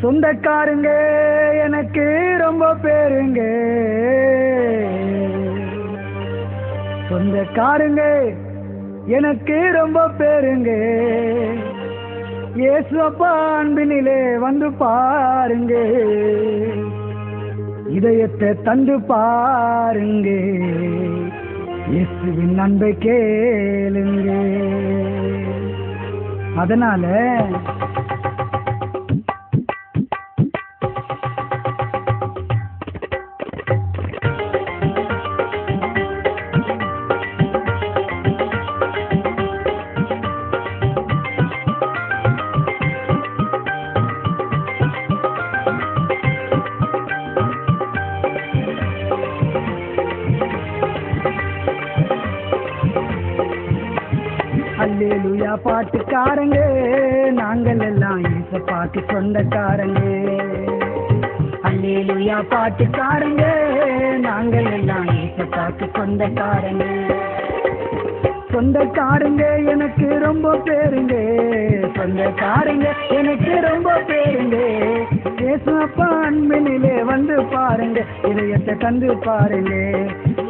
சொந்தக்காரங்க எனக்கு ரொம்ப பேருங்க, சொந்தக்காரங்க எனக்கு ரொம்ப பேருங்க. இயேசு அப்பா அன்பினிலே வந்து பாருங்க, இதயத்தை தந்து பாருங்க, இயேசுவின் அன்பை கேளுங்க. அதனால அல்லேலூயா பாட்டுக்காரங்க நாங்கள் எல்லாம் இயேசுவுக்கு சொந்தக்காரங்க. அல்லேலூயா பாட்டுக்காரங்க நாங்கள் எல்லாம் இயேசுவுக்கு சொந்தக்காரங்க. சொந்தக்காரங்க எனக்கு ரொம்ப பேருங்க, சொந்தக்காரங்க எனக்கு ரொம்ப பேருங்க. இயேசு அப்பா அன்பினிலே வந்து பாருங்க, இதயத்தை தந்து பாருங்க.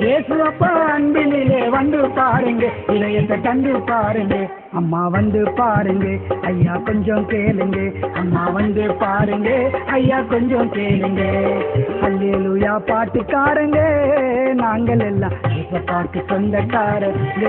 இயேசு அப்பா அன்பினிலே வந்து பாருங்க, இதயத்தை தந்து பாருங்க. அம்மா வந்து பாருங்க, ஐயா கொஞ்சம் கேளுங்க. அம்மா வந்து பாருங்க, ஐயா கொஞ்சம் கேளுங்க. அல்லேலூயா பாட்டுக்காரங்க நாங்கள் எல்லாம் இயேசுவுக்கு சொந்தக்காரங்க.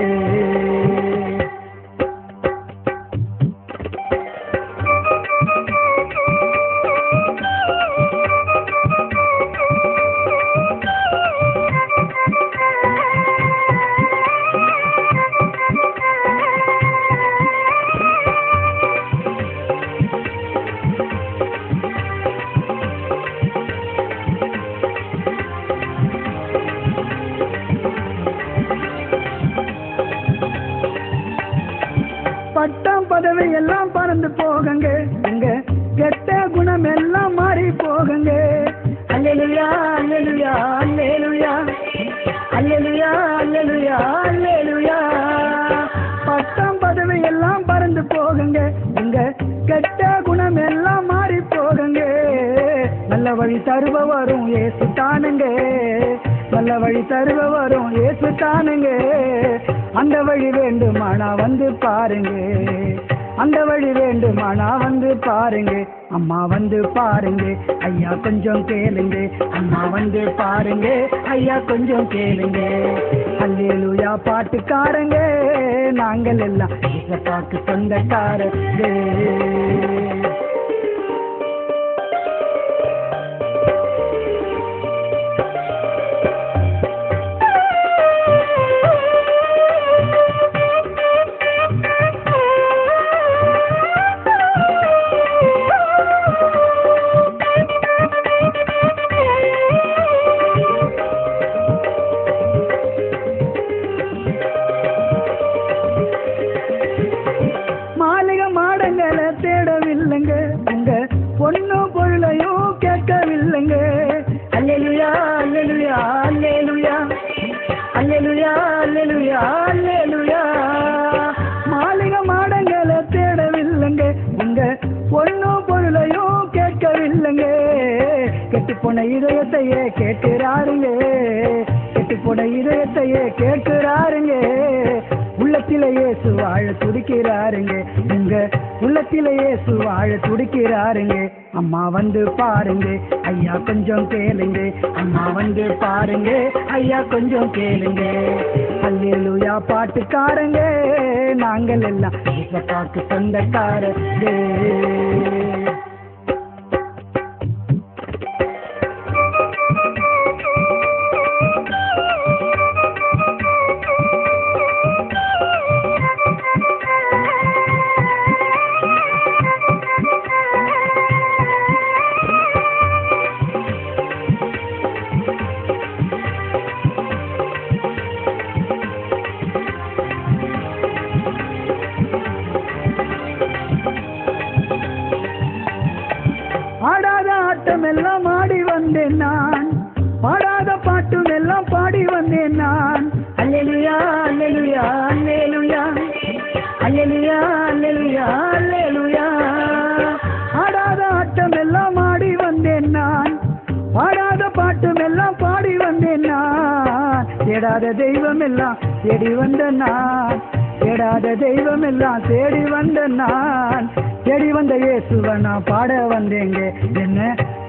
பட்டம் பதவி எல்லாம் பறந்து போகுங்க, எங்க கெட்ட குணம் எல்லாம் மாறி போகுங்க. அல்லேலூயா அல்லேலூயா அல்லேலூயா அல்லேலூயா அல்லேலூயா அல்லேலூயா. பட்டம் பதவி எல்லாம் பறந்து போகுங்க, எங்க கெட்ட குணம் எல்லாம் மாறி போகுங்க. நல்ல வழி தருபவரும் இயேசு தானுங்க, நல்ல வழி தருபவரும் இயேசு தானுங்க. அந்த வழி வேண்டுமானா வந்து பாருங்க, அந்த வழி வேண்டுமானா வந்து பாருங்க. அம்மா வந்து பாருங்க, ஐயா கொஞ்சம் கேளுங்க. அம்மா வந்து பாருங்க, ஐயா கொஞ்சம் கேளுங்க. அல்லேலூயா பாட்டுக்காரங்க நாங்கள் எல்லாம் இயேசுவுக்கு சொந்தக்காரங்க. மாடங்களை தேடவில்லைங்க, உங்க பொண்ணு பொருளையும் கேட்கவில்லைங்க. அல்லேலூயா அல்லேலூயா அல்லேலூயா அல்லேலூயா அல்லேலூயா அல்லேலூயா. மாளிகை மாடங்களை தேடவில்லைங்க, உங்க பொண்ணு பொருளையும் கேட்கவில்லைங்க. கெட்டுப்போன இதயத்தையே கேட்கிறாருங்க, கெட்டுப்போன இதயத்தையே கேட்கிறாருங்க. உள்ளத்திலே இயேசு வாழ துடிக்கிறாருங்க, உங்க உள்ளத்திலே இயேசு வாழ துடிக்கிறாருங்க. அம்மா வந்து பாருங்க, ஐயா கொஞ்சம் கேளுங்க. அம்மா வந்து பாருங்க, ஐயா கொஞ்சம் கேளுங்க. அல்லேலூயா பாட்டுக்காரங்க நாங்கள் எல்லாம் இயேசுவுக்கு சொந்தக்காரங்க. ஆடாத ஆட்டம் எல்லாம் ஆடி வந்தேன் நான், பாடாத பாட்டும் எல்லாம் பாடி வந்தேன் நான். அல்லேலூயா அல்லேலூயா அல்லேலூயா அல்லேலூயா அல்லேலூயா அல்லேலூயா. ஆடாத ஆட்டம் எல்லாம் தேடாத தெய்வம் எல்லாம் தேடி வந்த நான், தேடாத தெய்வம் எல்லாம் தேடி வந்த நான், தேடி வந்த இயேசுவை நான் பாட வந்தேங்க, என்ன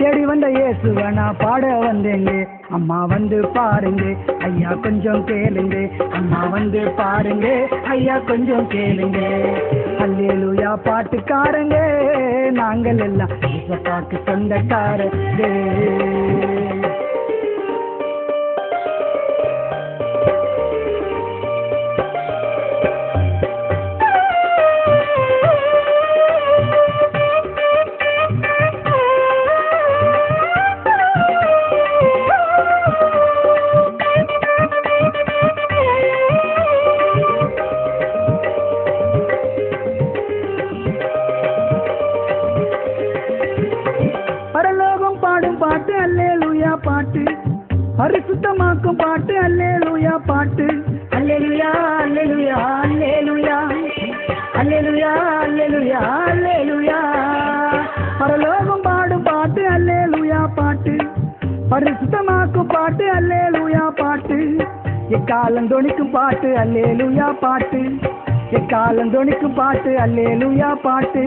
தேடி வந்த இயேசுவை நான் பாட வந்தேங்க. அம்மா வந்து பாருங்க ஐயா கொஞ்சம் கேளுங்க, அம்மா வந்து பாருங்க ஐயா கொஞ்சம் கேளுங்க. அல்லேலூயா பாட்டுக்காரங்க நாங்கள் எல்லாம் இயேசுவுக்கு சொந்தக்காரங்க. பரலோகம் பாடும் பாட்டு அல்லேலூயா பாட்டு, பரிசுத்தமாக்கும் பாட்டு அல்லேலூயா பாட்டு. அல்லேலூயா அல்லேலூயா அல்லேலூயா அல்லேலூயா அல்லேலூயா அல்லேலூயா. பரலோகம் பாடும் பாட்டு அல்லேலூயா பாட்டு, பரிசுத்தமாக்கும் பாட்டு அல்லேலூயா பாட்டு. எக்காலம் தொனிக்கும் பாட்டு அல்லேலூயா பாட்டு, எக்காலம் தொனிக்கும் பாட்டு அல்லேலூயா பாட்டு.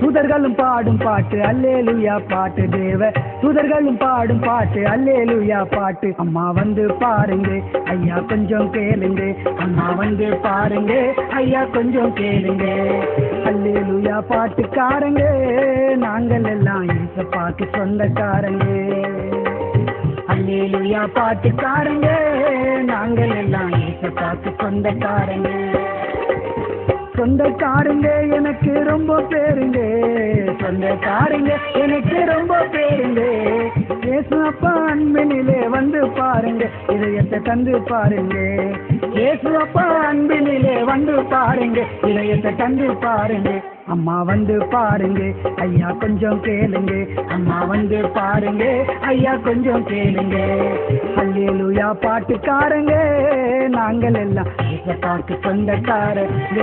தூதர்களும் பாடும் பாட்டு அல்லேலூயா பாட்டு, தேவ தூதர்களும் பாடும் பாட்டு அல்லேலூயா பாட்டு. அம்மா வந்து பாருங்க ஐயா கொஞ்சம் கேளுங்க, அம்மா வந்து பாருங்க ஐயா கொஞ்சம் கேளுங்க. அல்லேலூயா பாட்டுக்காரங்க நாங்கள் எல்லாம் இயேசுவுக்கு சொந்தக்காரங்க. அல்லேலூயா பாட்டுக்காரங்க நாங்கள் எல்லாம் இயேசுவுக்கு சொந்தக்காரங்க. சொந்தக்காரங்க எனக்கு ரொம்ப பேருங்க, சொந்தக்காரங்க எனக்கு ரொம்ப பேருங்க. இயேசு அப்பா அன்பினிலே வந்து பாருங்க, இதயத்தை தந்து பாருங்க. இயேசு அப்பா அன்பினிலே வந்து பாருங்க, இதயத்தை தந்து பாருங்க. அம்மா வந்து பாருங்க ஐயா கொஞ்சம் கேளுங்க, அம்மா வந்து பாருங்க ஐயா கொஞ்சம் கேளுங்க. அல்லேலூயா பாட்டுக்காரங்க நாங்கள் எல்லாம் இயேசுவுக்கு சொந்தக்காரங்க.